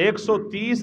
130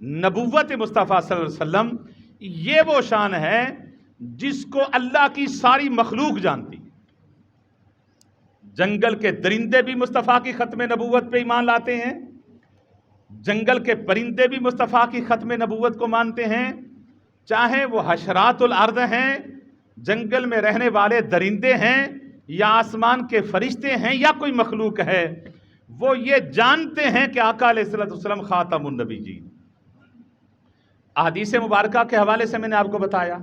نبوت مصطفیٰ صلی اللہ علیہ وسلم یہ وہ شان ہے جس کو اللہ کی ساری مخلوق جانتی. جنگل کے درندے بھی مصطفیٰ کی ختم نبوت پہ ایمان لاتے ہیں، جنگل کے پرندے بھی مصطفیٰ کی ختم نبوت کو مانتے ہیں، چاہے وہ حشرات الارض ہیں، جنگل میں رہنے والے درندے ہیں، یا آسمان کے فرشتے ہیں، یا کوئی مخلوق ہے، وہ یہ جانتے ہیں کہ آقا علیہ الصلوۃ والسلام خاتم النبیین. احادیث مبارکہ کے حوالے سے میں نے آپ کو بتایا،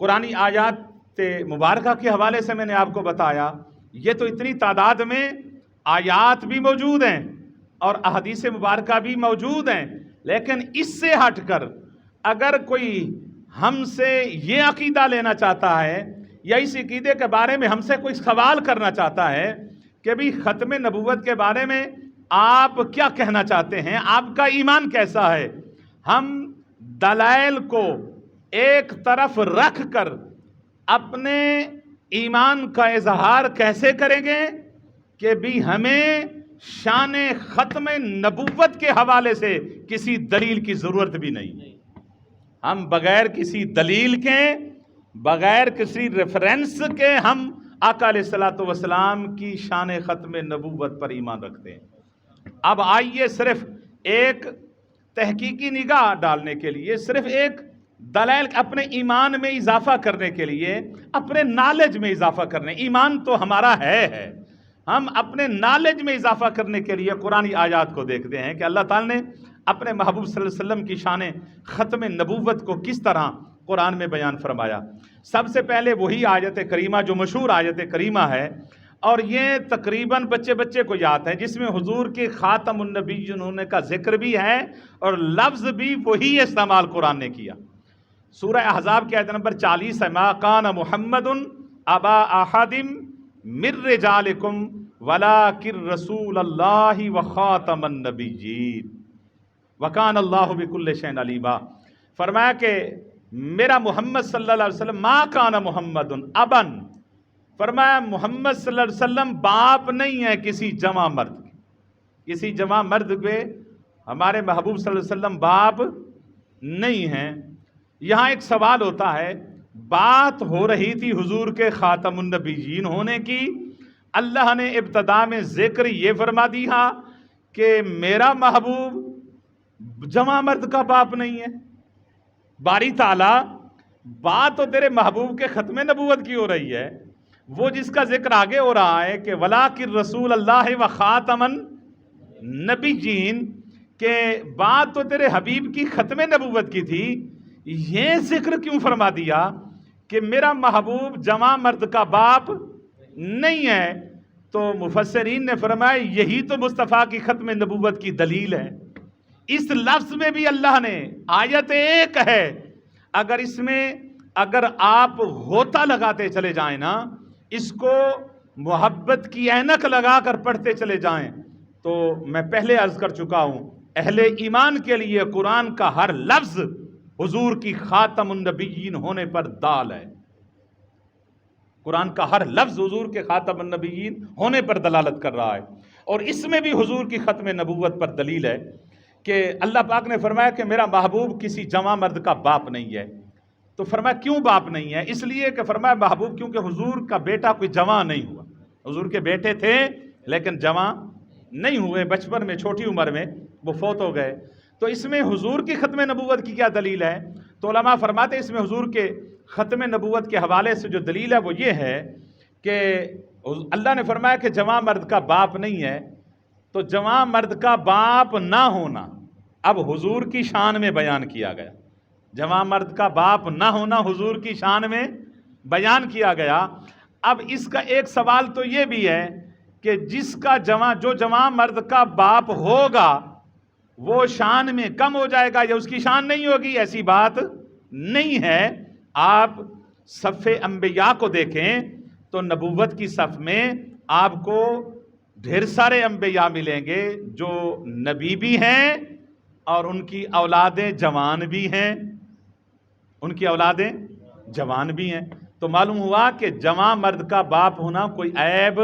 قرآنی آیات مبارکہ کے حوالے سے میں نے آپ کو بتایا. یہ تو اتنی تعداد میں آیات بھی موجود ہیں اور احادیث مبارکہ بھی موجود ہیں، لیکن اس سے ہٹ کر اگر کوئی ہم سے یہ عقیدہ لینا چاہتا ہے یا اس عقیدے کے بارے میں ہم سے کوئی سوال کرنا چاہتا ہے کہ بھی ختم نبوت کے بارے میں آپ کیا کہنا چاہتے ہیں، آپ کا ایمان کیسا ہے، ہم دلائل کو ایک طرف رکھ کر اپنے ایمان کا اظہار کیسے کریں گے کہ بھی ہمیں شان ختم نبوت کے حوالے سے کسی دلیل کی ضرورت بھی نہیں. ہم بغیر کسی دلیل کے، بغیر کسی ریفرنس کے ہم آقا علیہ الصلوۃ والسلام کی شان ختم نبوت پر ایمان رکھتے ہیں. اب آئیے صرف ایک تحقیقی نگاہ ڈالنے کے لیے، صرف ایک دلائل اپنے ایمان میں اضافہ کرنے کے لیے، اپنے نالج میں اضافہ کرنے، ایمان تو ہمارا ہے، ہم اپنے نالج میں اضافہ کرنے کے لیے قرآنی آیات کو دیکھتے ہیں کہ اللہ تعالیٰ نے اپنے محبوب صلی اللہ علیہ وسلم کی شان ختم نبوت کو کس طرح قرآن میں بیان فرمایا. سب سے پہلے وہی آیت کریمہ جو مشہور آیت کریمہ ہے، اور یہ تقریباً بچے کو یاد ہے، جس میں حضور کے خاتم النبیین ہونے کا ذکر بھی ہے اور لفظ بھی وہی استعمال قرآن نے کیا. سورہ احزاب کی آیت نمبر 40 ہے، ما کان محمد ابا احد من رجالکم ولکن رسول اللہ وخاتم النبیین وکان اللہ بکل شیء علیما. فرمایا کہ میرا محمد صلی اللہ علیہ وسلم، ما کان محمد ابن، فرمایا محمد صلی اللہ علیہ وسلم باپ نہیں ہے کسی جمع مرد، کسی جمع مرد پہ ہمارے محبوب صلی اللہ علیہ وسلم باپ نہیں ہیں. یہاں ایک سوال ہوتا ہے، بات ہو رہی تھی حضور کے خاتم النبیین ہونے کی، اللہ نے ابتدا میں ذکر یہ فرما دیا کہ میرا محبوب جمع مرد کا باپ نہیں ہے. باری تعالیٰ بات تو تیرے محبوب کے ختم نبوت کی ہو رہی ہے، وہ جس کا ذکر آگے ہو رہا ہے کہ وَلَٰكِن رسول اللہ و خاتم النبیین، کہ بات تو تیرے حبیب کی ختم نبوت کی تھی، یہ ذکر کیوں فرما دیا کہ میرا محبوب جمع مرد کا باپ نہیں ہے؟ تو مفسرین نے فرمایا یہی تو مصطفیٰ کی ختم نبوت کی دلیل ہے. اس لفظ میں بھی اللہ نے، آیت ایک ہے، اگر اس میں اگر آپ غوطہ لگاتے چلے جائیں نا، اس کو محبت کی اینک لگا کر پڑھتے چلے جائیں، تو میں پہلے عرض کر چکا ہوں، اہل ایمان کے لیے قرآن کا ہر لفظ حضور کی خاتم النبیین ہونے پر دال ہے. قرآن کا ہر لفظ حضور کے خاتم النبیین ہونے پر دلالت کر رہا ہے، اور اس میں بھی حضور کی ختم نبوت پر دلیل ہے کہ اللہ پاک نے فرمایا کہ میرا محبوب کسی جمع مرد کا باپ نہیں ہے. تو فرمایا کیوں باپ نہیں ہے؟ اس لیے کہ فرمایا محبوب کیونکہ حضور کا بیٹا کوئی جمع نہیں ہوا. حضور کے بیٹے تھے لیکن جمع نہیں ہوئے، بچپن میں چھوٹی عمر میں وہ فوت ہو گئے. تو اس میں حضور کی ختم نبوت کی کیا دلیل ہے؟ تو علماء فرماتے ہیں اس میں حضور کے ختم نبوت کے حوالے سے جو دلیل ہے وہ یہ ہے کہ اللہ نے فرمایا کہ جمع مرد کا باپ نہیں ہے، تو جمع مرد کا باپ نہ ہونا اب حضور کی شان میں بیان کیا گیا. جمع مرد کا باپ نہ ہونا حضور کی شان میں بیان کیا گیا. اب اس کا ایک سوال تو یہ بھی ہے کہ جس کا جو جمع مرد کا باپ ہوگا وہ شان میں کم ہو جائے گا یا اس کی شان نہیں ہوگی؟ ایسی بات نہیں ہے. آپ صف انبیاء کو دیکھیں تو نبوت کی صف میں آپ کو ڈھیر سارے انبیاء ملیں گے جو نبی بھی ہیں اور ان کی اولادیں جوان بھی ہیں، ان کی اولادیں جوان بھی ہیں. تو معلوم ہوا کہ جمع مرد کا باپ ہونا کوئی عیب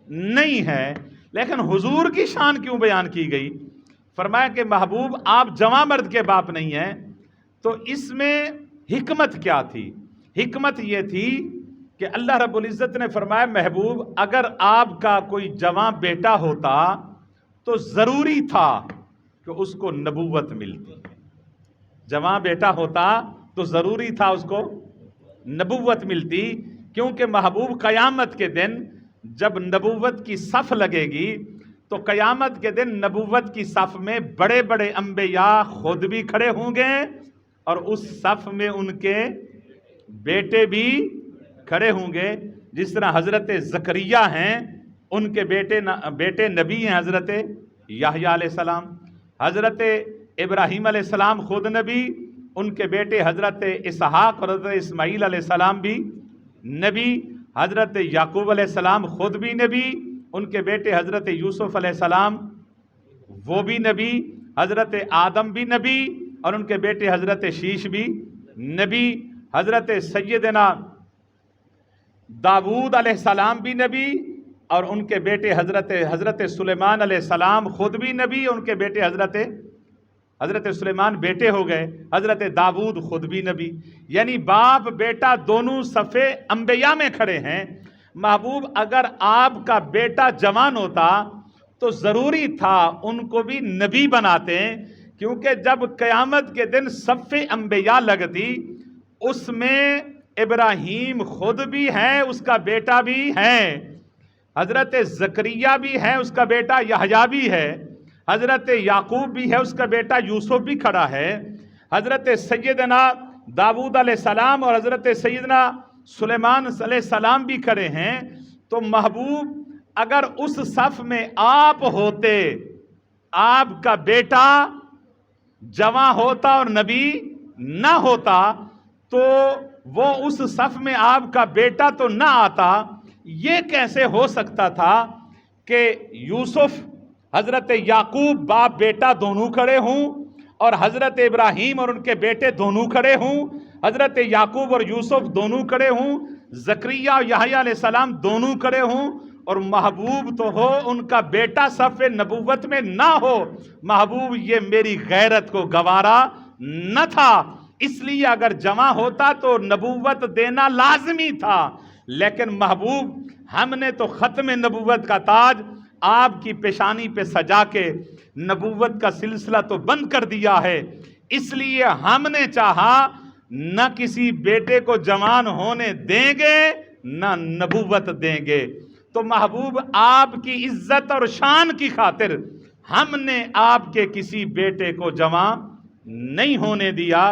نہیں ہے. لیکن حضور کی شان کیوں بیان کی گئی؟ فرمایا کہ محبوب آپ جواں مرد کے باپ نہیں ہیں، تو اس میں حکمت کیا تھی؟ حکمت یہ تھی کہ اللہ رب العزت نے فرمایا محبوب اگر آپ کا کوئی جواں بیٹا ہوتا تو ضروری تھا کہ اس کو نبوت ملتی، جواں بیٹا ہوتا تو ضروری تھا اس کو نبوت ملتی، کیونکہ محبوب قیامت کے دن جب نبوت کی صف لگے گی تو قیامت کے دن نبوت کی صف میں بڑے بڑے انبیاء خود بھی کھڑے ہوں گے اور اس صف میں ان کے بیٹے بھی کھڑے ہوں گے، جس طرح حضرت زکریا ہیں ان کے بیٹے نبی ہیں حضرت یحییٰ علیہ السلام، حضرت ابراہیم علیہ السلام خود نبی، ان کے بیٹے حضرت اسحاق اور حضرت اسماعیل علیہ السلام بھی نبی، حضرت یعقوب علیہ السلام خود بھی نبی، ان کے بیٹے حضرت یوسف علیہ السلام وہ بھی نبی، حضرت آدم بھی نبی اور ان کے بیٹے حضرت شیش بھی نبی، حضرت سیدنا داود علیہ السلام بھی نبی اور ان کے بیٹے حضرت سلیمان علیہ السلام خود بھی نبی، ان کے بیٹے حضرت سلیمان بیٹے ہو گئے، حضرت داود خود بھی نبی، یعنی باپ بیٹا دونوں صفے انبیاء میں کھڑے ہیں۔ محبوب اگر آپ کا بیٹا جوان ہوتا تو ضروری تھا ان کو بھی نبی بناتے، کیونکہ جب قیامت کے دن صف انبیاء لگتی اس میں ابراہیم خود بھی ہے، اس کا بیٹا بھی ہے، حضرت زکریا بھی ہے، اس کا بیٹا یحییٰ بھی ہے، حضرت یعقوب بھی ہے، اس کا بیٹا یوسف بھی کھڑا ہے، حضرت سیدنا داود علیہ السلام اور حضرت سیدنا سلیمان علیہ السلام بھی کھڑے ہیں۔ تو محبوب اگر اس صف میں آپ ہوتے، آپ کا بیٹا جواں ہوتا اور نبی نہ ہوتا تو وہ اس صف میں آپ کا بیٹا تو نہ آتا۔ یہ کیسے ہو سکتا تھا کہ یوسف حضرت یعقوب باپ بیٹا دونوں کھڑے ہوں اور حضرت ابراہیم اور ان کے بیٹے دونوں کھڑے ہوں، حضرت یعقوب اور یوسف دونوں کھڑے ہوں، زکریا اور یحییٰ علیہ السلام دونوں کھڑے ہوں، اور محبوب تو ہو ان کا بیٹا صف نبوت میں نہ ہو؟ محبوب یہ میری غیرت کو گوارا نہ تھا، اس لیے اگر جمع ہوتا تو نبوت دینا لازمی تھا، لیکن محبوب ہم نے تو ختم نبوت کا تاج آپ کی پیشانی پہ سجا کے نبوت کا سلسلہ تو بند کر دیا ہے، اس لیے ہم نے چاہا نہ کسی بیٹے کو جوان ہونے دیں گے نہ نبوت دیں گے۔ تو محبوب آپ کی عزت اور شان کی خاطر ہم نے آپ کے کسی بیٹے کو جوان نہیں ہونے دیا،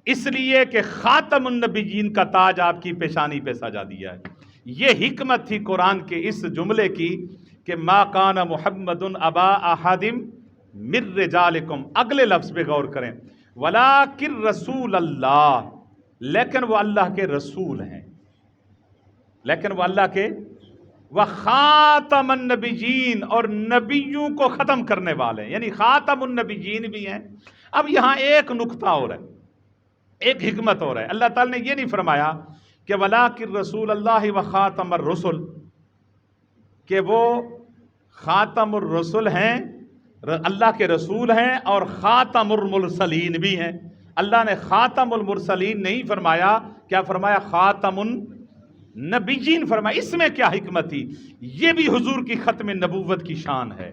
اس لیے کہ خاتم النبیین کا تاج آپ کی پیشانی پہ سجا دیا ہے۔ یہ حکمت تھی قرآن کے اس جملے کی کہ ما کان محمد ابا احد من رجالکم، اگلے لفظ پہ غور کریں، ولکن رسول اللہ، لیکن وہ اللہ کے رسول ہیں، لیکن وہ اللہ کے وخاتم النبیین، اور نبیوں کو ختم کرنے والے ہیں، یعنی خاتم النبیین بھی ہیں۔ اب یہاں ایک نقطہ اور ہے، ایک حکمت اور ہے، اللہ تعالیٰ نے یہ نہیں فرمایا کہ ولکن رسول اللہ وخاتم الرسل، کہ وہ خاتم الرسل ہیں، اللہ کے رسول ہیں اور خاتم المرسلین بھی ہیں۔ اللہ نے خاتم المرسلین نہیں فرمایا، کیا فرمایا؟ خاتم النبیین فرمایا۔ اس میں کیا حکمت تھی؟ یہ بھی حضور کی ختم نبوت کی شان ہے،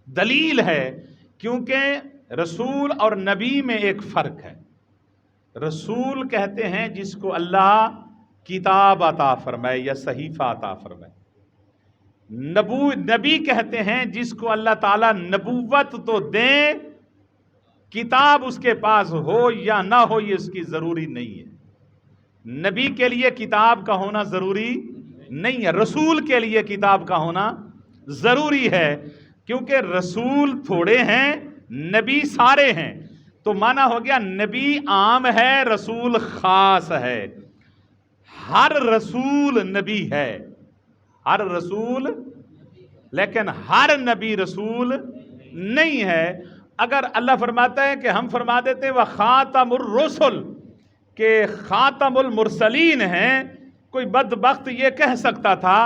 دلیل ہے، کیونکہ رسول اور نبی میں ایک فرق ہے۔ رسول کہتے ہیں جس کو اللہ کتاب عطا فرمائے یا صحیفہ عطا فرمائے، نبی کہتے ہیں جس کو اللہ تعالیٰ نبوت تو دیں، کتاب اس کے پاس ہو یا نہ ہو یہ اس کی ضروری نہیں ہے۔ نبی کے لیے کتاب کا ہونا ضروری نہیں ہے، رسول کے لیے کتاب کا ہونا ضروری ہے، کیونکہ رسول تھوڑے ہیں، نبی سارے ہیں۔ تو معنی ہو گیا نبی عام ہے، رسول خاص ہے۔ ہر رسول نبی ہے، ہر رسول، لیکن ہر نبی رسول نہیں ہے۔ اگر اللہ فرماتا ہے کہ ہم فرما دیتے ہیں وخاتم الرسل کہ خاتم المرسلین ہیں، کوئی بدبخت یہ کہہ سکتا تھا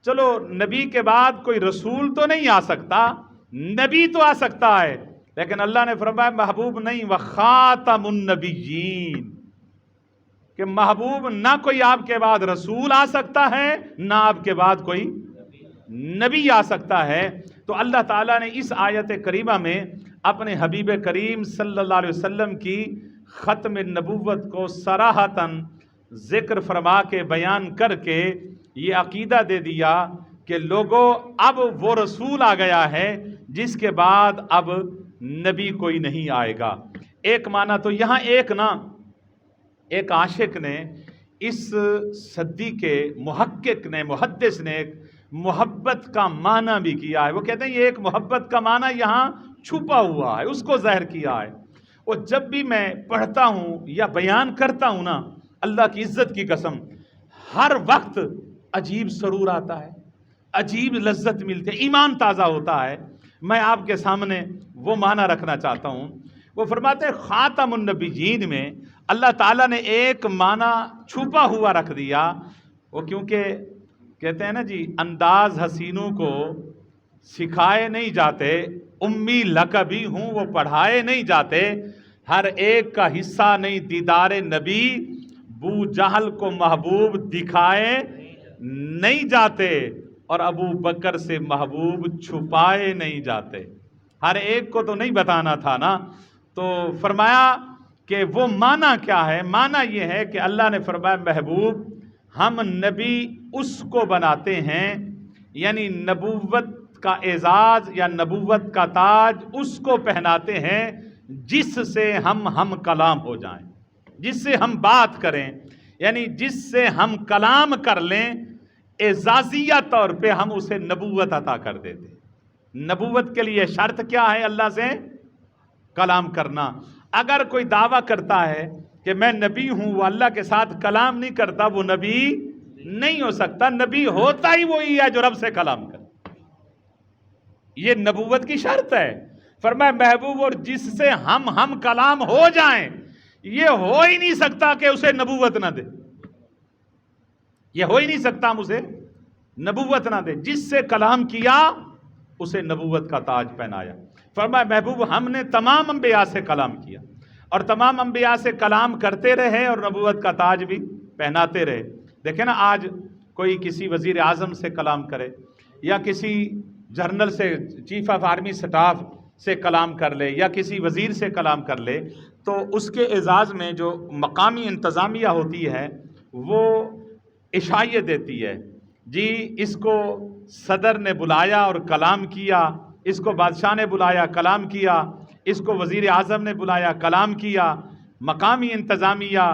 چلو نبی کے بعد کوئی رسول تو نہیں آ سکتا، نبی تو آ سکتا ہے، لیکن اللہ نے فرمایا محبوب نہیں، وخاتم النبیین، کہ محبوب نہ کوئی آپ کے بعد رسول آ سکتا ہے، نہ آپ کے بعد کوئی نبی آ سکتا ہے۔ تو اللہ تعالیٰ نے اس آیت کریمہ میں اپنے حبیب کریم صلی اللہ علیہ وسلم کی ختم نبوت کو صراحتاً ذکر فرما کے بیان کر کے یہ عقیدہ دے دیا کہ لوگوں اب وہ رسول آ گیا ہے جس کے بعد اب نبی کوئی نہیں آئے گا۔ ایک معنی تو یہاں ایک عاشق نے، اس صدی کے محقق نے، محدث نے ایک محبت کا معنی بھی کیا ہے۔ وہ کہتے ہیں یہ ایک محبت کا معنی یہاں چھپا ہوا ہے، اس کو ظاہر کیا ہے۔ وہ جب بھی میں پڑھتا ہوں یا بیان کرتا ہوں نا، اللہ کی عزت کی قسم، ہر وقت عجیب سرور آتا ہے، عجیب لذت ملتی ہے، ایمان تازہ ہوتا ہے۔ میں آپ کے سامنے وہ معنی رکھنا چاہتا ہوں۔ وہ فرماتے ہیں خاتم النبیین میں اللہ تعالیٰ نے ایک معنی چھپا ہوا رکھ دیا۔ وہ کیونکہ کہتے ہیں نا جی، انداز حسینوں کو سکھائے نہیں جاتے، امی لقبی ہوں وہ پڑھائے نہیں جاتے، ہر ایک کا حصہ نہیں دیدار نبی، بو جہل کو محبوب دکھائے نہیں جاتے، اور ابو بکر سے محبوب چھپائے نہیں جاتے۔ ہر ایک کو تو نہیں بتانا تھا نا۔ تو فرمایا کہ وہ معنی کیا ہے؟ معنی یہ ہے کہ اللہ نے فرمایا محبوب ہم نبی اس کو بناتے ہیں، یعنی نبوت کا اعزاز یا نبوت کا تاج اس کو پہناتے ہیں جس سے ہم کلام ہو جائیں، جس سے ہم بات کریں، یعنی جس سے ہم کلام کر لیں، اعزازیہ طور پہ ہم اسے نبوت عطا کر دیتے ہیں۔ نبوت کے لیے شرط کیا ہے؟ اللہ سے کلام کرنا۔ اگر کوئی دعویٰ کرتا ہے کہ میں نبی ہوں، وہ اللہ کے ساتھ کلام نہیں کرتا، وہ نبی نہیں ہو سکتا۔ نبی ہوتا ہی وہی ہے جو رب سے کلام کرے، یہ نبوت کی شرط ہے۔ فرمایا محبوب اور جس سے ہم کلام ہو جائیں، یہ ہو ہی نہیں سکتا کہ اسے نبوت نہ دے، یہ ہو ہی نہیں سکتا ہم اسے نبوت نہ دے۔ جس سے کلام کیا اسے نبوت کا تاج پہنایا۔ فرمایا محبوب ہم نے تمام انبیاء سے کلام کیا اور تمام انبیاء سے کلام کرتے رہے اور نبوت کا تاج بھی پہناتے رہے۔ دیکھیں نا، آج کوئی کسی وزیر اعظم سے کلام کرے یا کسی جنرل سے، چیف آف آرمی سٹاف سے کلام کر لے یا کسی وزیر سے کلام کر لے، تو اس کے اعزاز میں جو مقامی انتظامیہ ہوتی ہے وہ اشاعیت دیتی ہے، جی اس کو صدر نے بلایا اور کلام کیا، اس کو بادشاہ نے بلایا کلام کیا، اس کو وزیر اعظم نے بلایا کلام کیا۔ مقامی انتظامیہ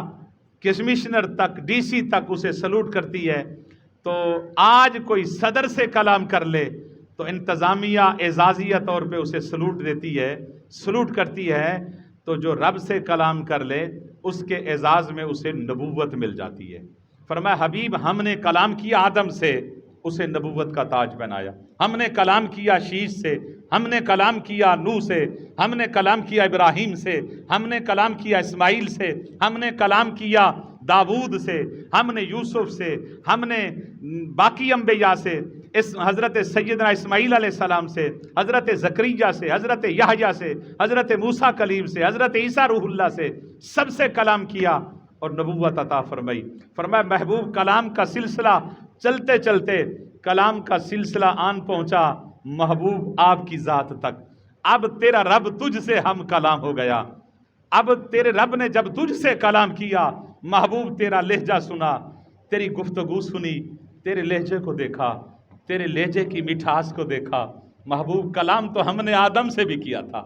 کمشنر تک، ڈی سی تک اسے سلوٹ کرتی ہے۔ تو آج کوئی صدر سے کلام کر لے تو انتظامیہ اعزازیہ طور پہ اسے سلوٹ دیتی ہے، سلوٹ کرتی ہے۔ تو جو رب سے کلام کر لے اس کے اعزاز میں اسے نبوت مل جاتی ہے۔ فرمایا حبیب ہم نے کلام کیا آدم سے، اسے نبوت کا تاج پہنایا۔ ہم نے کلام کیا شیش سے، ہم نے کلام کیا نوح سے، ہم نے کلام کیا ابراہیم سے، ہم نے کلام کیا اسماعیل سے، ہم نے کلام کیا داود سے، ہم نے یوسف سے، ہم نے باقی انبیاء سے، حضرت سیدنا اسماعیل علیہ السلام سے، حضرت زکریا سے، حضرت یحییٰ سے، حضرت موسیٰ کلیم سے، حضرت عیسیٰ روح اللہ سے، سب سے کلام کیا اور نبوت عطا فرمائی۔ فرمایا محبوب کلام کا سلسلہ چلتے چلتے کلام کا سلسلہ آن پہنچا محبوب آپ کی ذات تک۔ اب تیرا رب تجھ سے ہم کلام ہو گیا۔ اب تیرے رب نے جب تجھ سے کلام کیا، محبوب تیرا لہجہ سنا، تیری گفتگو سنی، تیرے لہجے کو دیکھا، تیرے لہجے کی مٹھاس کو دیکھا۔ محبوب کلام تو ہم نے آدم سے بھی کیا تھا،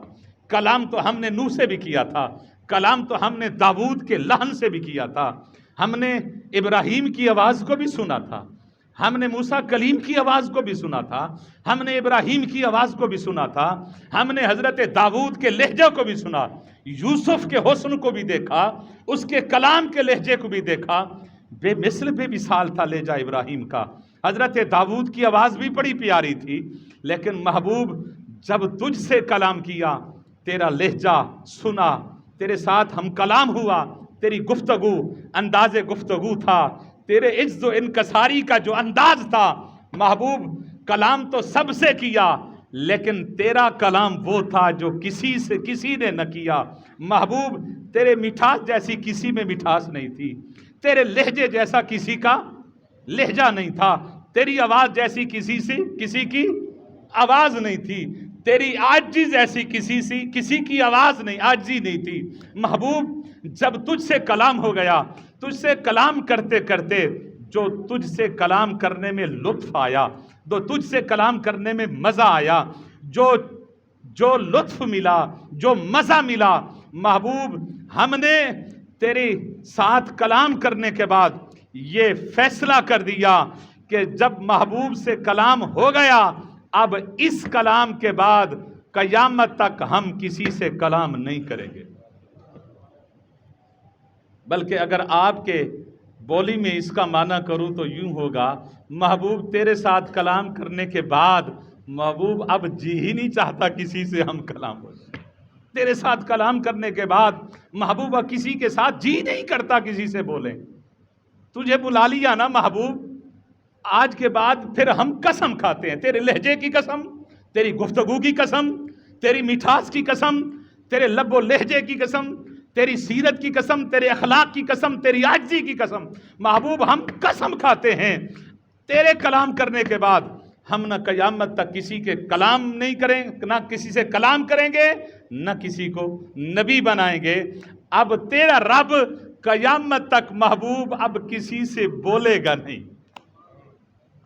کلام تو ہم نے نوح سے بھی کیا تھا، کلام تو ہم نے داود کے لحن سے بھی کیا تھا، ہم نے ابراہیم کی آواز کو بھی سنا تھا، ہم نے موسیٰ کلیم کی آواز کو بھی سنا تھا، ہم نے ابراہیم کی آواز کو بھی سنا تھا، ہم نے حضرت داود کے لہجے کو بھی سنا، یوسف کے حسن کو بھی دیکھا، اس کے کلام کے لہجے کو بھی دیکھا۔ بے مثل بے مثال تھا لہجہ ابراہیم کا۔ حضرت داود کی آواز بھی بڑی پیاری تھی، لیکن محبوب جب تجھ سے کلام کیا، تیرا لہجہ سنا، تیرے ساتھ ہم کلام ہوا، تیری گفتگو انداز گفتگو تھا، تیرے عجز و انکساری کا جو انداز تھا، محبوب کلام تو سب سے کیا، لیکن تیرا کلام وہ تھا جو کسی نے نہ کیا۔ محبوب تیرے مٹھاس جیسی کسی میں مٹھاس نہیں تھی، تیرے لہجے جیسا کسی کا لہجہ نہیں تھا، تیری آواز جیسی کسی کی آواز نہیں تھی، تیری عاجزی جیسی کسی کی آواز نہیں، عاجزی نہیں تھی۔ محبوب جب تجھ سے کلام ہو گیا، تجھ سے کلام کرتے کرتے جو تجھ سے کلام کرنے میں لطف آیا، تجھ سے کلام کرنے میں مزہ آیا، جو لطف ملا، جو مزہ ملا، محبوب ہم نے تیرے ساتھ کلام کرنے کے بعد یہ فیصلہ کر دیا کہ جب محبوب سے کلام ہو گیا، اب اس کلام کے بعد قیامت تک ہم کسی سے کلام نہیں کریں گے۔ بلکہ اگر آپ کے بولی میں اس کا معنی کروں تو یوں ہوگا، محبوب تیرے ساتھ کلام کرنے کے بعد محبوب اب جی ہی نہیں چاہتا کسی سے ہم کلام ہو۔ تیرے ساتھ کلام کرنے کے بعد محبوب کسی کے ساتھ جی نہیں کرتا کسی سے بولیں۔ تجھے بلا لیا نا محبوب، آج کے بعد پھر ہم قسم کھاتے ہیں، تیرے لہجے کی قسم، تیری گفتگو کی قسم، تیری مٹھاس کی قسم، تیرے لب و لہجے کی قسم، تیری سیرت کی قسم، تیرے اخلاق کی قسم، تیری عاجزی کی قسم، محبوب ہم قسم کھاتے ہیں تیرے کلام کرنے کے بعد ہم نہ قیامت تک کسی کے کلام نہیں کریں، نہ کسی سے کلام کریں گے، نہ کسی کو نبی بنائیں گے۔ اب تیرا رب قیامت تک محبوب اب کسی سے بولے گا نہیں۔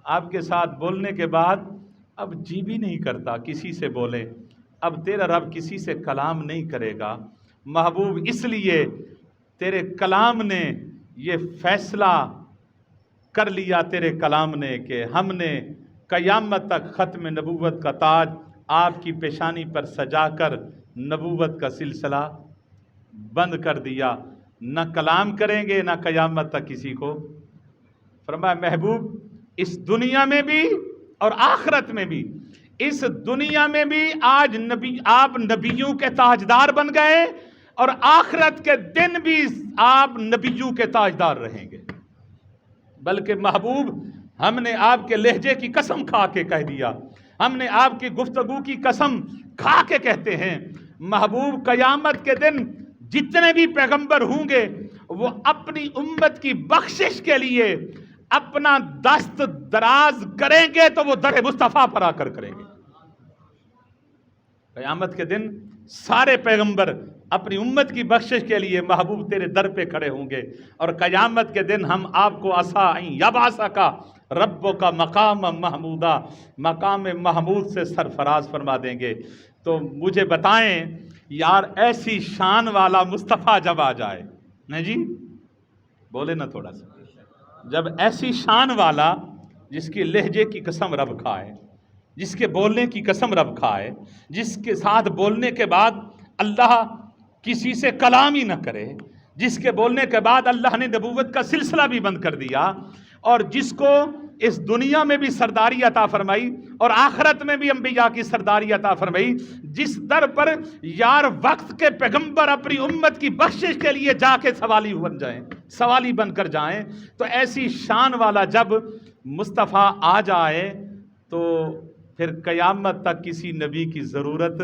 آپ کے ساتھ بولنے کے بعد اب جی بھی نہیں کرتا کسی سے بولے، اب تیرا رب کسی سے کلام نہیں کرے گا۔ محبوب اس لیے تیرے کلام نے یہ فیصلہ کر لیا، تیرے کلام نے، کہ ہم نے قیامت تک ختم نبوت کا تاج آپ کی پیشانی پر سجا کر نبوت کا سلسلہ بند کر دیا، نہ کلام کریں گے نہ قیامت تک کسی کو۔ فرمایا محبوب اس دنیا میں بھی اور آخرت میں بھی، اس دنیا میں بھی آج آپ نبیوں کے تاجدار بن گئے، اور آخرت کے دن بھی آپ نبیوں کے تاجدار رہیں گے۔ بلکہ محبوب ہم نے آپ کے لہجے کی قسم کھا کے کہہ دیا، ہم نے آپ کی گفتگو کی قسم کھا کے کہتے ہیں، محبوب قیامت کے دن جتنے بھی پیغمبر ہوں گے وہ اپنی امت کی بخشش کے لیے اپنا دست دراز کریں گے تو وہ در مصطفیٰ پر آ کر کریں گے۔ قیامت کے دن سارے پیغمبر اپنی امت کی بخشش کے لیے محبوب تیرے در پہ کھڑے ہوں گے، اور قیامت کے دن ہم آپ کو یبعثک ربک مقام محمودہ، مقام محمود سے سرفراز فرما دیں گے۔ تو مجھے بتائیں یار، ایسی شان والا مصطفیٰ جب آ جائے، نہیں جی بولے نا تھوڑا سا، جب ایسی شان والا جس کی لہجے کی قسم رب کھائے، جس کے بولنے کی قسم رب کھائے، جس کے ساتھ بولنے کے بعد اللہ کسی سے کلام ہی نہ کرے، جس کے بولنے کے بعد اللہ نے نبوت کا سلسلہ بھی بند کر دیا، اور جس کو اس دنیا میں بھی سرداری عطا فرمائی اور آخرت میں بھی انبیاء کی سرداری عطا فرمائی، جس در پر یار وقت کے پیغمبر اپنی امت کی بخشش کے لیے جا کے سوالی بن کر جائیں، تو ایسی شان والا جب مصطفیٰ آ جائے تو پھر قیامت تک کسی نبی کی ضرورت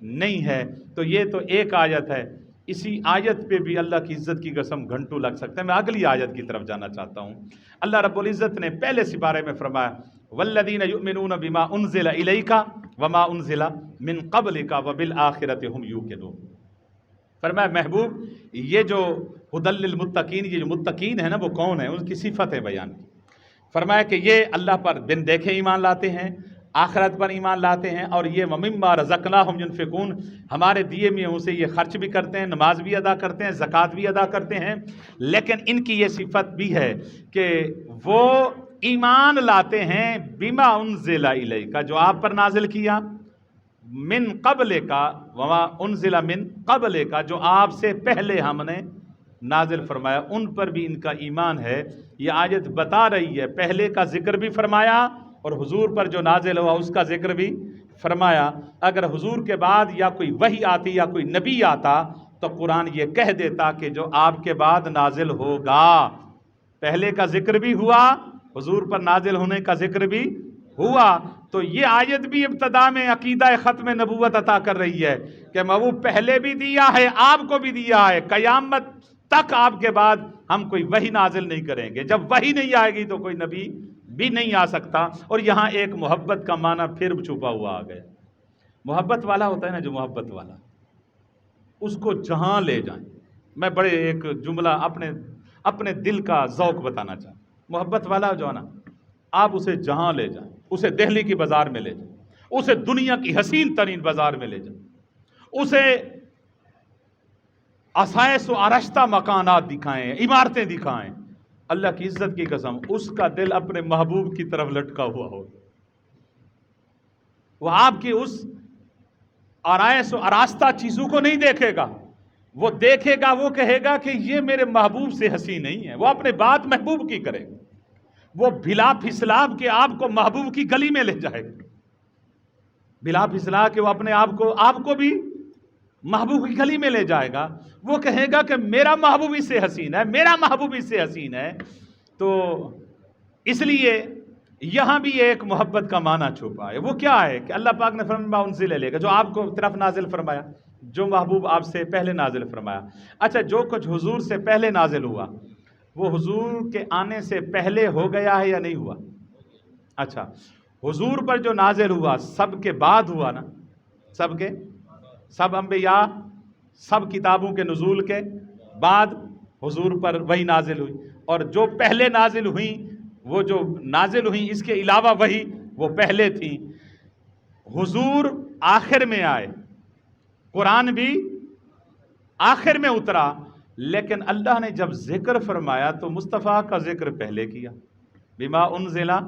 نہیں ہے۔ تو یہ تو ایک آیت ہے، اسی آیت پہ بھی اللہ کی عزت کی قسم گھنٹوں لگ سکتے ہیں۔ میں اگلی آیت کی طرف جانا چاہتا ہوں۔ اللہ رب العزت نے پہلے سپارے میں فرمایا والذین یؤمنون بما انزل الیک وما انزل من قبلک وبالآخرۃ هم یوقنون۔ فرمایا محبوب یہ جو ھدی للمتقین، یہ جو متقین ہیں نا وہ کون ہیں، ان کی صفتیں بیان کی۔ فرمایا کہ یہ اللہ پر بن دیکھے ایمان لاتے ہیں، آخرت پر ایمان لاتے ہیں، اور یہ وَمِمَّا رَزَقْنَاهُمْ يُنْفِقُونَ، ہمارے دیے میں سے یہ خرچ بھی کرتے ہیں، نماز بھی ادا کرتے ہیں، زکوٰۃ بھی ادا کرتے ہیں۔ لیکن ان کی یہ صفت بھی ہے کہ وہ ایمان لاتے ہیں بما انزل الیک، جو آپ پر نازل کیا، من قبل کا وما انزل من قبل کا، جو آپ سے پہلے ہم نے نازل فرمایا، ان پر بھی ان کا ایمان ہے۔ یہ آیت بتا رہی ہے، پہلے کا ذکر بھی فرمایا اور حضور پر جو نازل ہوا اس کا ذکر بھی فرمایا۔ اگر حضور کے بعد یا کوئی وحی آتی یا کوئی نبی آتا تو قرآن یہ کہہ دیتا کہ جو آپ کے بعد نازل ہوگا، پہلے کا ذکر بھی ہوا، حضور پر نازل ہونے کا ذکر بھی ہوا، تو یہ آیت بھی ابتدا میں عقیدہ ختم نبوت عطا کر رہی ہے کہ محبوب پہلے بھی دیا ہے، آپ کو بھی دیا ہے، قیامت تک آپ کے بعد ہم کوئی وحی نازل نہیں کریں گے، جب وحی نہیں آئے گی تو کوئی نبی بھی نہیں آ سکتا۔ اور یہاں ایک محبت کا معنی پھر چھپا ہوا آ گیا۔ محبت والا ہوتا ہے نا جو محبت والا، اس کو جہاں لے جائیں۔ میں بڑے ایک جملہ اپنے دل کا ذوق بتانا چاہتا ہوں۔ محبت والا جو ہے نا، آپ اسے جہاں لے جائیں، اسے دہلی کی بازار میں لے جائیں، اسے دنیا کی حسین ترین بازار میں لے جائیں، اسے آسائش و آرشتہ مکانات دکھائیں، عمارتیں دکھائیں، اللہ کی عزت کی قسم اس کا دل اپنے محبوب کی طرف لٹکا ہوا ہو۔ وہ آپ کی اس آرائش و آراستہ چیزوں کو نہیں دیکھے گا، وہ دیکھے گا، وہ کہے گا کہ یہ میرے محبوب سے حسین نہیں ہے۔ وہ اپنے بات محبوب کی کرے گا، وہ بھلا پھسلا کے آپ کو محبوب کی گلی میں لے جائے گا، بھلا پھسلا کے وہ اپنے آپ کو بھی محبوب کی گلی میں لے جائے گا۔ وہ کہے گا کہ میرا محبوب اس سے حسین ہے، میرا محبوب اس سے حسین ہے۔ تو اس لیے یہاں بھی ایک محبت کا معنی چھپا ہے۔ وہ کیا ہے کہ اللہ پاک نے فرمایا انزل الیک، جو آپ کو طرف نازل فرمایا، جو محبوب آپ سے پہلے نازل فرمایا۔ اچھا، جو کچھ حضور سے پہلے نازل ہوا وہ حضور کے آنے سے پہلے ہو گیا ہے یا نہیں ہوا؟ اچھا، حضور پر جو نازل ہوا سب کے بعد ہوا نا؟ سب انبیاء، سب کتابوں کے نزول کے بعد حضور پر وہی نازل ہوئی، اور جو پہلے نازل ہوئیں، وہ جو نازل ہوئیں اس کے علاوہ وہی وہ پہلے تھیں۔ حضور آخر میں آئے، قرآن بھی آخر میں اترا، لیکن اللہ نے جب ذکر فرمایا تو مصطفیٰ کا ذکر پہلے کیا۔ بما انزلہ،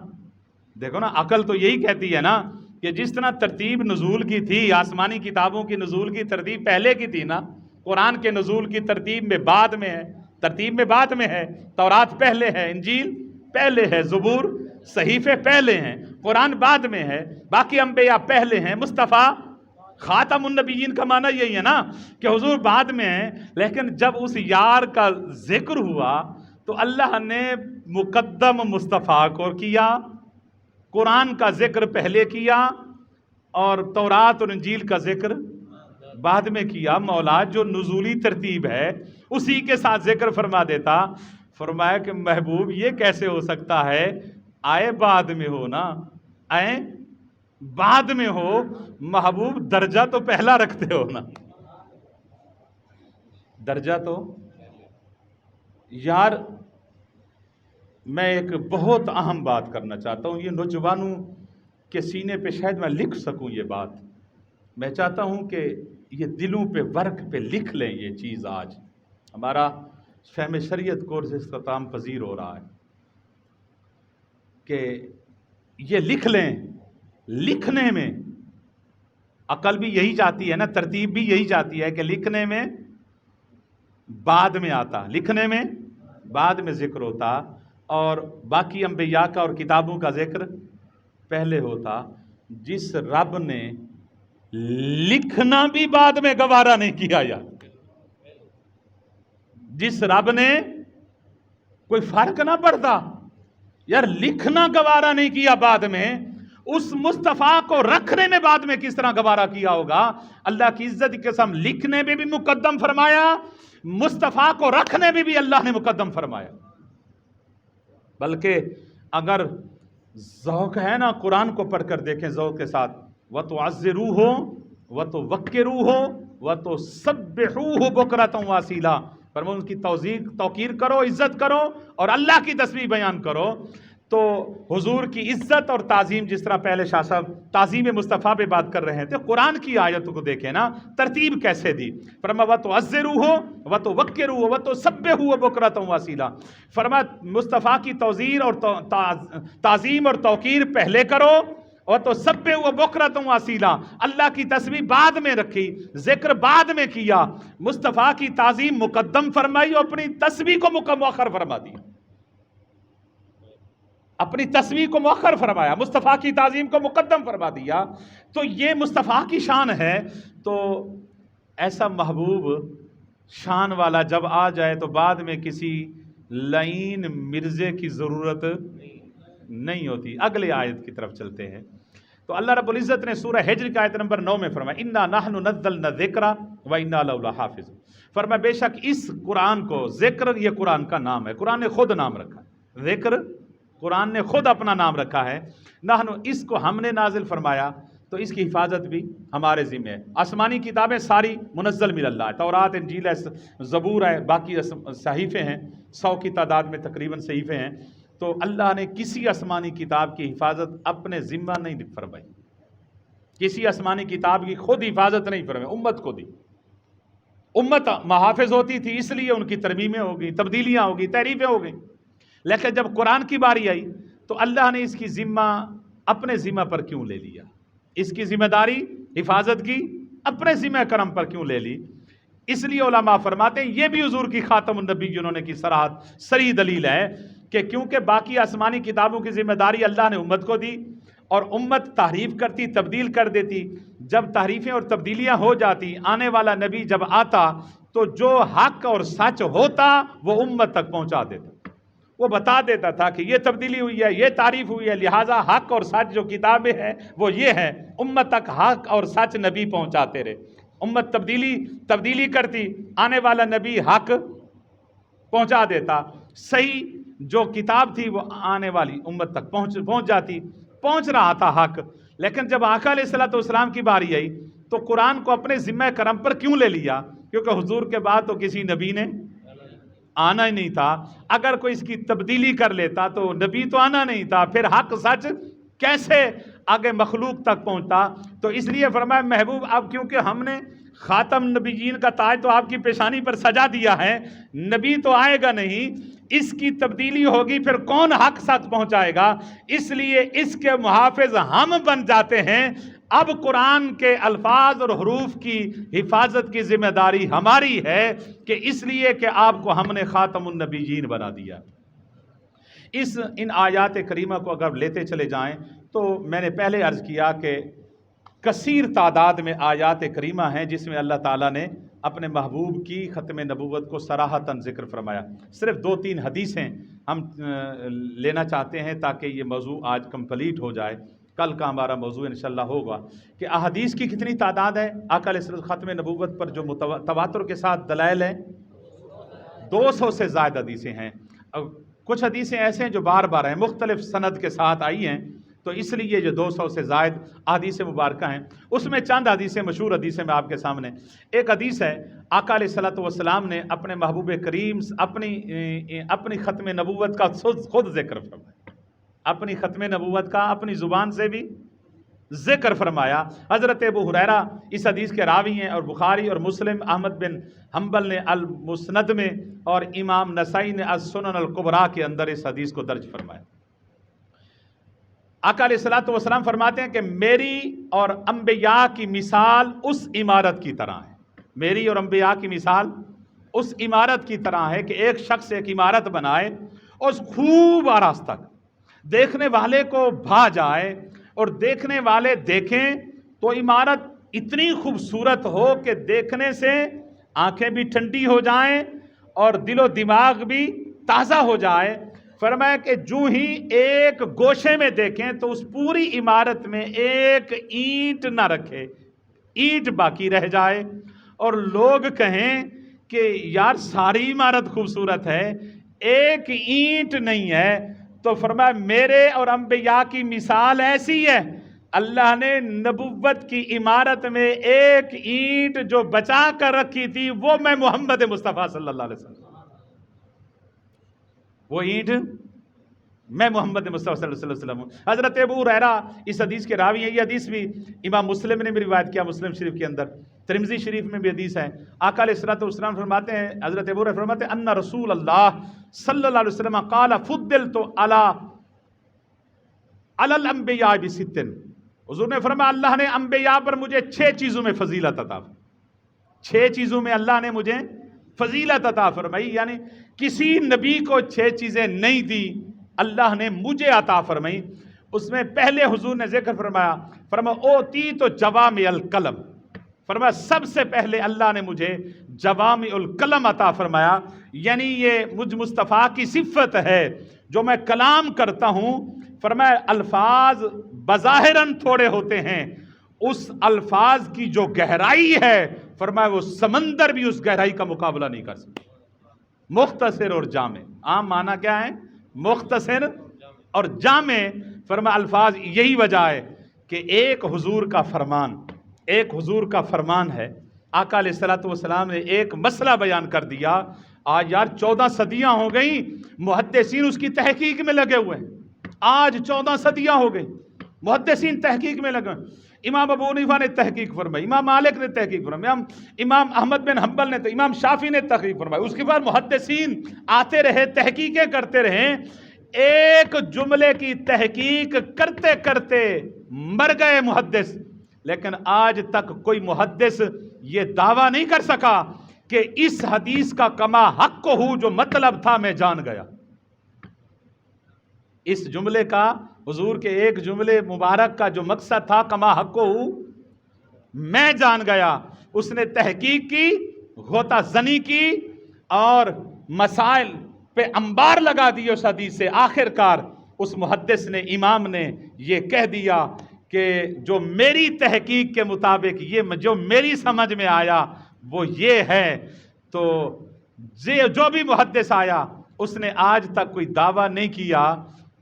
دیکھو نا، عقل تو یہی کہتی ہے نا کہ جس طرح ترتیب نزول کی تھی، آسمانی کتابوں کی نزول کی ترتیب پہلے کی تھی نا، قرآن کے نزول کی ترتیب میں بعد میں ہے، ترتیب میں بعد میں ہے۔ تورات پہلے ہے، انجیل پہلے ہے، زبور صحیفے پہلے ہیں، قرآن بعد میں ہے، باقی انبیاء پہلے ہیں، مصطفیٰ خاتم النبیین کا معنی یہی ہے نا کہ حضور بعد میں ہیں۔ لیکن جب اس یار کا ذکر ہوا تو اللہ نے مقدم مصطفیٰ کو کیا، قرآن کا ذکر پہلے کیا اور تورات اور انجیل کا ذکر بعد میں کیا۔ مولا جو نزولی ترتیب ہے اسی کے ساتھ ذکر فرما دیتا۔ فرمایا کہ محبوب یہ کیسے ہو سکتا ہے، آئے بعد میں ہو نا، آئے بعد میں ہو، محبوب درجہ تو پہلا رکھتے ہو نا، درجہ تو۔ یار میں ایک بہت اہم بات کرنا چاہتا ہوں، یہ نوجوانوں کے سینے پہ شاید میں لکھ سکوں یہ بات، میں چاہتا ہوں کہ یہ دلوں پہ ورق پہ لکھ لیں یہ چیز۔ آج ہمارا فہم شریعت کورس اختتام پذیر ہو رہا ہے کہ یہ لکھ لیں۔ لکھنے میں عقل بھی یہی چاہتی ہے نا، ترتیب بھی یہی چاہتی ہے کہ لکھنے میں بعد میں آتا، لکھنے میں بعد میں ذکر ہوتا، اور باقی انبیاء کا اور کتابوں کا ذکر پہلے ہوتا۔ جس رب نے لکھنا بھی بعد میں گوارا نہیں کیا، یار جس رب نے کوئی فرق نہ پڑتا یار، لکھنا گوارا نہیں کیا بعد میں، اس مصطفیٰ کو رکھنے میں بعد میں کس طرح گوارا کیا ہوگا؟ اللہ کی عزت کی قسم، لکھنے میں بھی مقدم فرمایا، مصطفیٰ کو رکھنے میں بھی اللہ نے مقدم فرمایا۔ بلکہ اگر ذوق ہے نا، قرآن کو پڑھ کر دیکھیں ذوق کے ساتھ، وَتُعَزِّرُوهُ وَتُوَقِّرُوهُ وَتُسَبِّحُوهُ بُكْرَةً وَأَصِيلًا، فرمایا ان کی توقیر کرو، عزت کرو اور اللہ کی تسبیح بیان کرو۔ تو حضور کی عزت اور تعظیم، جس طرح پہلے شاہ صاحب تعظیم مصطفیٰ پہ بات کر رہے تھے، قرآن کی آیت کو دیکھیں نا، ترتیب کیسے دی۔ فرمایا وَتُعَزِّرُوهُ وَتُوَقِّرُوهُ وَتُسَبِّحُوهُ بُكْرَةً وَأَصِيلًا، فرمایا مصطفیٰ کی توزیر اور تعظیم اور توقیر پہلے کرو، وَتُسَبِّحُوهُ بُكْرَةً وَأَصِيلًا، اللہ کی تسبیح بعد میں رکھی، ذکر بعد میں کیا، مصطفیٰ کی تعظیم مقدم فرمائی اور اپنی تسبیح کو مؤخر فرما دی، اپنی تسبیح کو مؤخر فرمایا، مصطفیٰ کی تعظیم کو مقدم فرما دیا۔ تو یہ مصطفیٰ کی شان ہے۔ تو ایسا محبوب شان والا جب آ جائے تو بعد میں کسی لعین مرزے کی ضرورت نہیں ہوتی۔ اگلے آیت کی طرف چلتے ہیں۔ تو اللہ رب العزت نے سورہ ہجر کی آیت نمبر 9 میں فرمایا انا نحن نزلنا الذکر و انا لہ لحافظ، فرمایا بے شک اس قرآن کو، ذکر یہ قرآن کا نام ہے، قرآن نے خود نام رکھا ہے، ذکر قرآن نے خود اپنا نام رکھا ہے، نحن اس کو ہم نے نازل فرمایا، تو اس کی حفاظت بھی ہمارے ذمہ ہے۔ آسمانی کتابیں ساری منزل من اللہ ہے، تورات، انجیل ہے، زبور ہے، باقی صحیفے ہیں، 100 کی تعداد میں تقریباً صحیفے ہیں، تو اللہ نے کسی آسمانی کتاب کی حفاظت اپنے ذمہ نہیں فرمائی، کسی آسمانی کتاب کی خود حفاظت نہیں فرمائی، امت کو دی۔ امت محافظ ہوتی تھی، اس لیے ان کی ترمیمیں ہو گئی، تبدیلیاں ہو گئی، تحریفیں ہو گئیں، لیکن جب قرآن کی باری آئی تو اللہ نے اس کی ذمہ اپنے ذمہ پر کیوں لے لیا؟ اس کی ذمہ داری حفاظت کی اپنے ذمہ کرم پر کیوں لے لی؟ اس لیے علماء فرماتے ہیں یہ بھی حضور کی خاتم النبی جنہوں نے کی صریح دلیل ہے کہ کیونکہ باقی آسمانی کتابوں کی ذمہ داری اللہ نے امت کو دی، اور امت تحریف کرتی، تبدیل کر دیتی، جب تحریفیں اور تبدیلیاں ہو جاتی، آنے والا نبی جب آتا تو جو حق اور سچ ہوتا وہ امت تک پہنچا دیتا، وہ بتا دیتا تھا کہ یہ تبدیلی ہوئی ہے، یہ تعریف ہوئی ہے، لہٰذا حق اور سچ جو کتابیں ہیں وہ یہ ہے، امت تک حق اور سچ نبی پہنچاتے رہے۔ امت تبدیلی کرتی، آنے والا نبی حق پہنچا دیتا، صحیح جو کتاب تھی وہ آنے والی امت تک پہنچ جاتی، پہنچ رہا تھا حق۔ لیکن جب آقا علیہ الصلوۃ والسلام کی باری آئی تو قرآن کو اپنے ذمہ کرم پر کیوں لے لیا؟ کیونکہ حضور کے بعد تو کسی نبی نے آنا ہی نہیں تھا، اگر کوئی اس کی تبدیلی کر لیتا تو نبی تو آنا نہیں تھا، پھر حق سچ کیسے آگے مخلوق تک پہنچتا؟ تو اس لیے فرمایا محبوب اب کیونکہ ہم نے خاتم نبیین کا تاج تو آپ کی پیشانی پر سجا دیا ہے، نبی تو آئے گا نہیں، اس کی تبدیلی ہوگی، پھر کون حق سچ پہنچائے گا؟ اس لیے اس کے محافظ ہم بن جاتے ہیں۔ اب قرآن کے الفاظ اور حروف کی حفاظت کی ذمہ داری ہماری ہے، کہ اس لیے کہ آپ کو ہم نے خاتم النبیین بنا دیا۔ ان آیات کریمہ کو اگر لیتے چلے جائیں تو میں نے پہلے عرض کیا کہ کثیر تعداد میں آیات کریمہ ہیں جس میں اللہ تعالیٰ نے اپنے محبوب کی ختم نبوت کو صراحتاً ذکر فرمایا۔ صرف 2-3 حدیثیں ہم لینا چاہتے ہیں تاکہ یہ موضوع آج کمپلیٹ ہو جائے، کل کا ہمارا موضوع انشاءاللہ ہوگا کہ احادیث کی کتنی تعداد ہے آقا علیہ السلام ختم نبوت پر جو تواتر کے ساتھ دلائل ہیں، 200 سے زائد حدیثیں ہیں۔ کچھ حدیثیں ایسے ہیں جو بار بار ہیں، مختلف سند کے ساتھ آئی ہیں، تو اس لیے جو 200 سے زائد احادیث مبارکہ ہیں اس میں چند حدیثیں، مشہور حدیثیں میں آپ کے سامنے۔ ایک حدیث ہے آقا علیہ الصلوۃ والسلام نے اپنے محبوب کریم اپنی ختم نبوت کا خود ذکر فرمایا، اپنی ختم نبوت کا اپنی زبان سے بھی ذکر فرمایا۔ حضرت ابو ہریرہ اس حدیث کے راوی ہیں، اور بخاری اور مسلم، احمد بن حنبل نے المسند میں اور امام نسائی نے السنن الکبریٰ کے اندر اس حدیث کو درج فرمایا۔ آقا علیہ الصلوۃ والسلام فرماتے ہیں کہ میری اور انبیاء کی مثال اس عمارت کی طرح ہے، میری اور انبیاء کی مثال اس عمارت کی طرح ہے کہ ایک شخص ایک عمارت بنائے اور خوب آراستہ دیکھنے والے کو بھا جائے، اور دیکھنے والے دیکھیں تو عمارت اتنی خوبصورت ہو کہ دیکھنے سے آنکھیں بھی ٹھنڈی ہو جائیں اور دل و دماغ بھی تازہ ہو جائے۔ فرمایا کہ جو ہی ایک گوشے میں دیکھیں تو اس پوری عمارت میں ایک اینٹ نہ رکھے، اینٹ باقی رہ جائے، اور لوگ کہیں کہ یار ساری عمارت خوبصورت ہے، ایک اینٹ نہیں ہے۔ تو فرمایا میرے اور انبیاء کی مثال ایسی ہے، اللہ نے نبوت کی عمارت میں ایک اینٹ جو بچا کر رکھی تھی وہ میں محمد مصطفیٰ صلی اللہ علیہ وسلم، وہ اینٹ میں محمد مصطفیٰ صلی اللہ علیہ وسلم۔ حضرت ابو ہریرہ اس حدیث کے راوی ہیں، یہ حدیث بھی امام مسلم نے بھی روایت کیا، مسلم شریف کے اندر، ترمذی شریف میں بھی حدیث ہے۔ آقا علیہ الصلوۃ والسلام فرماتے ہیں، حضرت ابو ہریرہ فرماتے ہیں ان رسول اللہ صلی اللہ علیہ وسلم قال فضلت علی الانبیاء بست، حضور نے فرمایا اللہ نے انبیاء پر مجھے 6 چیزوں میں فضیلت عطا فرمائی، 6 چیزوں میں اللہ نے مجھے فضیلت عطا فرمائی، یعنی کسی نبی کو 6 چیزیں نہیں دی، اللہ نے مجھے عطا فرمائی۔ اس میں پہلے حضور نے ذکر فرمایا اوتیت جوامع الکلم، فرمایا سب سے پہلے اللہ نے مجھے جوامع الکلم عطا فرمایا، یعنی یہ مجھ مصطفیٰ کی صفت ہے جو میں کلام کرتا ہوں، فرمایا الفاظ بظاہراً تھوڑے ہوتے ہیں، اس الفاظ کی جو گہرائی ہے فرمایا وہ سمندر بھی اس گہرائی کا مقابلہ نہیں کر سکتا۔ مختصر اور جامع، عام معنی کیا ہے؟ مختصر اور جامع۔ فرمایا الفاظ یہی وجہ ہے کہ ایک حضور کا فرمان ہے، آقا علیہ الصلوۃ والسلام نے ایک مسئلہ بیان کر دیا، آج یار 14 صدیاں ہو گئیں محدثین اس کی تحقیق میں لگے ہوئے ہیں، آج 14 صدیاں ہو گئیں محدثین تحقیق میں لگے ہوئے ہیں۔ امام ابو حنیفہ نے تحقیق فرمائی، امام مالک نے تحقیق فرمائی، امام احمد بن حنبل نے، امام شافعی نے تحقیق فرمائی، اس کے بعد محدثین آتے رہے، تحقیقیں کرتے رہے، ایک جملے کی تحقیق کرتے کرتے مر گئے محدث، لیکن آج تک کوئی محدث یہ دعویٰ نہیں کر سکا کہ اس حدیث کا کما حق ہو جو مطلب تھا میں جان گیا۔ اس جملے کا، حضور کے ایک جملے مبارک کا جو مقصد تھا کما حق ہو میں جان گیا، اس نے تحقیق کی، غوطہ زنی کی اور مسائل پہ انبار لگا دی اس حدیث سے، آخر کار اس محدث نے، امام نے یہ کہہ دیا کہ جو میری تحقیق کے مطابق یہ جو میری سمجھ میں آیا وہ یہ ہے۔ تو جو بھی محدث آیا اس نے آج تک کوئی دعویٰ نہیں کیا،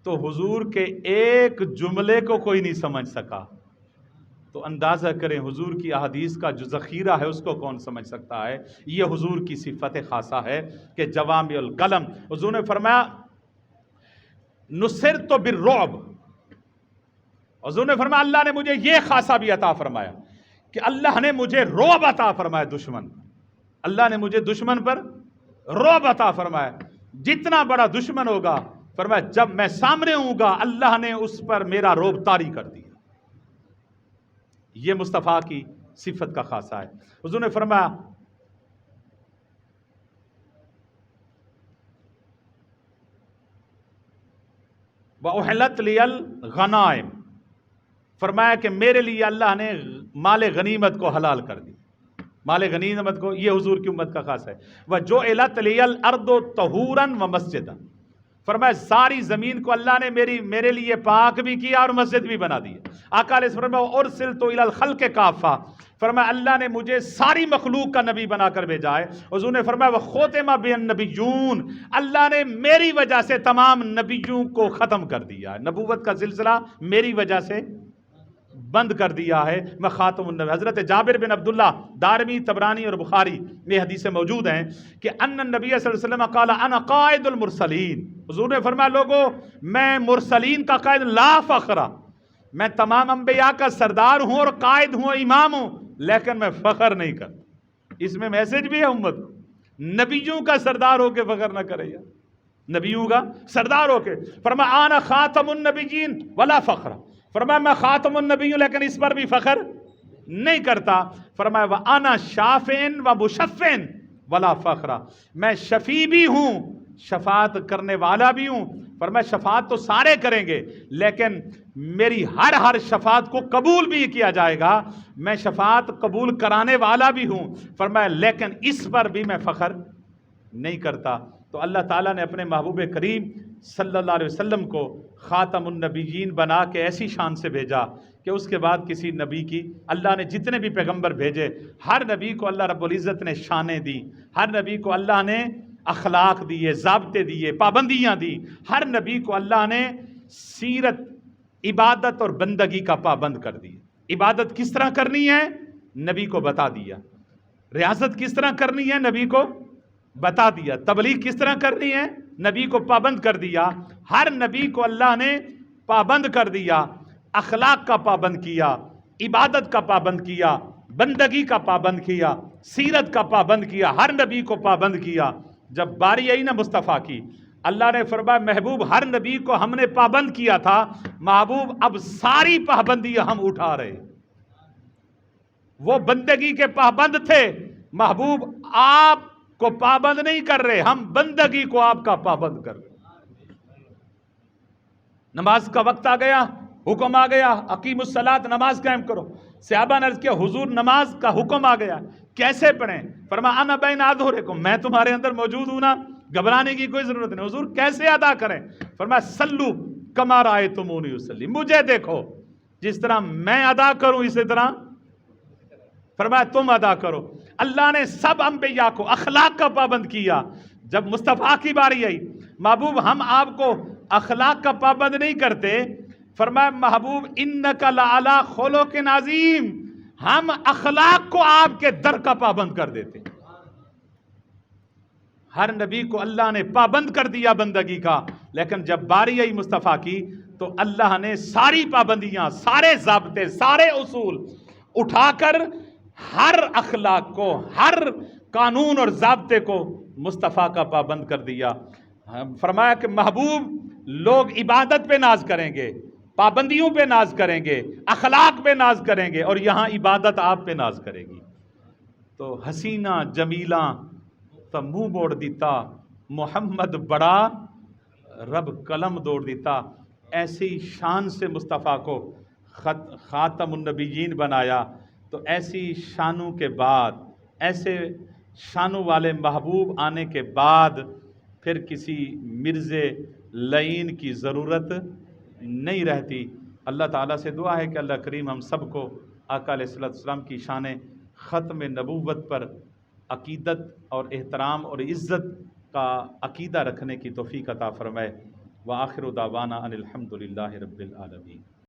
تو حضور کے ایک جملے کو کوئی نہیں سمجھ سکا، تو اندازہ کریں حضور کی احادیث کا جو ذخیرہ ہے اس کو کون سمجھ سکتا ہے۔ یہ حضور کی صفت خاصہ ہے کہ جوامع الکلم۔ حضور نے فرمایا نصرت بالرعب، حضور نے فرمایا اللہ نے مجھے یہ خاصہ بھی عطا فرمایا کہ اللہ نے مجھے رعب عطا فرمایا، اللہ نے مجھے دشمن پر رعب عطا فرمایا۔ جتنا بڑا دشمن ہوگا فرمایا جب میں سامنے ہوں گا اللہ نے اس پر میرا رعب طاری کر دیا۔ یہ مصطفیٰ کی صفت کا خاصہ ہے۔ حضور نے فرمایا وَأُحِلَّتْ لِيَ الْغَنَائِمُ، فرمایا کہ میرے لیے اللہ نے مال غنیمت کو حلال کر دی، مال غنیمت کو، یہ حضور کی امت کا خاص ہے۔ وَجُعِلَتْ لِيَ الْأَرْضُ طَهُورًا وَمَسْجِدًا، فرمایا ساری زمین کو اللہ نے میرے لیے پاک بھی کیا اور مسجد بھی بنا دی۔ آقا علیہ السلام فرمایا اُرسلتُ إِلَى الْخَلْقِ كَافَّةً، فرمایا اللہ نے مجھے ساری مخلوق کا نبی بنا کر بھیجا ہے۔ حضور نے فرمایا وَخُتِمَ بِهِ النَّبِيُّونَ، اللہ نے میری وجہ سے تمام نبیوں کو ختم کر دیا ہے، نبوت کا سلسلہ میری وجہ سے بند کر دیا ہے، میں خاتم النبی۔ حضرت جابر بن عبداللہ، دارمی، طبرانی اور بخاری میں حدیثیں موجود ہیں کہ ان النبی صلی اللہ علیہ وسلم قال انا قائد المرسلین، حضور نے فرمایا لوگو میں مرسلین کا قائد، لا فخر، میں تمام انبیاء کا سردار ہوں اور قائد ہوں، امام ہوں، لیکن میں فخر نہیں کرتا۔ اس میں میسج بھی ہے امت کو، نبیوں کا سردار ہو کے فخر نہ کرے یار، نبیوں کا سردار ہو کے۔ فرمایا انا خاتم النبیین ولا فخر، فرمایا میں خاتم النبی ہوں لیکن اس پر بھی فخر نہیں کرتا۔ فرمایا وَأَنَا شَافِعٌ وَمُشَفِّعٌ وَلَا فَخْرَ، میں شفیع بھی ہوں، شفاعت کرنے والا بھی ہوں۔ فرمایا شفاعت تو سارے کریں گے لیکن میری ہر شفاعت کو قبول بھی کیا جائے گا، میں شفاعت قبول کرانے والا بھی ہوں۔ فرمایا لیکن اس پر بھی میں فخر نہیں کرتا۔ تو اللہ تعالیٰ نے اپنے محبوب کریم صلی اللہ علیہ وسلم کو خاتم النبیین بنا کے ایسی شان سے بھیجا کہ اس کے بعد کسی نبی کی، اللہ نے جتنے بھی پیغمبر بھیجے ہر نبی کو اللہ رب العزت نے شانیں دی، ہر نبی کو اللہ نے اخلاق دیے، ضابطے دیے، پابندیاں دی، ہر نبی کو اللہ نے سیرت، عبادت اور بندگی کا پابند کر دی۔ عبادت کس طرح کرنی ہے نبی کو بتا دیا، ریاضت کس طرح کرنی ہے نبی کو بتا دیا، تبلیغ کس طرح کرنی ہے نبی کو پابند کر دیا۔ ہر نبی کو اللہ نے پابند کر دیا، اخلاق کا پابند کیا، عبادت کا پابند کیا، بندگی کا پابند کیا، سیرت کا پابند کیا، ہر نبی کو پابند کیا۔ جب باری آئی نا مصطفیٰ کی، اللہ نے فرمایا محبوب ہر نبی کو ہم نے پابند کیا تھا، محبوب اب ساری پابندی ہم اٹھا رہے۔ وہ بندگی کے پابند تھے، محبوب آپ کو پابند نہیں کر رہے، ہم بندگی کو آپ کا پابند کر رہے۔ نماز کا وقت آ گیا، حکم آ گیا اقیم الصلاۃ، نماز قائم کرو۔ صحابہ نے عرض کیا حضور نماز کا حکم آ گیا، کیسے پڑھیں؟ فرمایا انا بین اظہرکم، میں تمہارے اندر موجود ہوں نا، گھبرانے کی کوئی ضرورت نہیں۔ حضور کیسے ادا کریں؟ فرمایا صلو کما رأیتمونی اصلی، مجھے دیکھو جس طرح میں ادا کروں اسی طرح فرمایا تم ادا کرو۔ اللہ نے سب انبیاء کو اخلاق کا پابند کیا۔ جب مصطفیٰ کی باری آئی، محبوب ہم آپ کو اخلاق کا پابند نہیں کرتے، فرمایا محبوب انک لعلی خلق عظیم، ہم اخلاق کو آپ کے در کا پابند کر دیتے۔ ہر نبی کو اللہ نے پابند کر دیا بندگی کا، لیکن جب باری آئی مصطفیٰ کی تو اللہ نے ساری پابندیاں، سارے ضابطے، سارے اصول اٹھا کر ہر اخلاق کو، ہر قانون اور ضابطے کو مصطفیٰ کا پابند کر دیا۔ فرمایا کہ محبوب لوگ عبادت پہ ناز کریں گے، پابندیوں پہ ناز کریں گے، اخلاق پہ ناز کریں گے، اور یہاں عبادت آپ پہ ناز کرے گی۔ تو حسینہ جمیلہ تو منہ موڑ دیتا، محمد بڑا رب قلم دوڑ دیتا۔ ایسی شان سے مصطفیٰ کو خاتم النبیین بنایا، تو ایسی شانوں کے بعد، ایسے شانوں والے محبوب آنے کے بعد پھر کسی مرزے لعین کی ضرورت نہیں رہتی۔ اللہ تعالیٰ سے دعا ہے کہ اللہ کریم ہم سب کو آقا علیہ السلام کی شان ختم نبوت پر عقیدت اور احترام اور عزت کا عقیدہ رکھنے کی توفیق عطا فرمائے۔ وآخر دعوانا ان الحمد للہ رب العالمین۔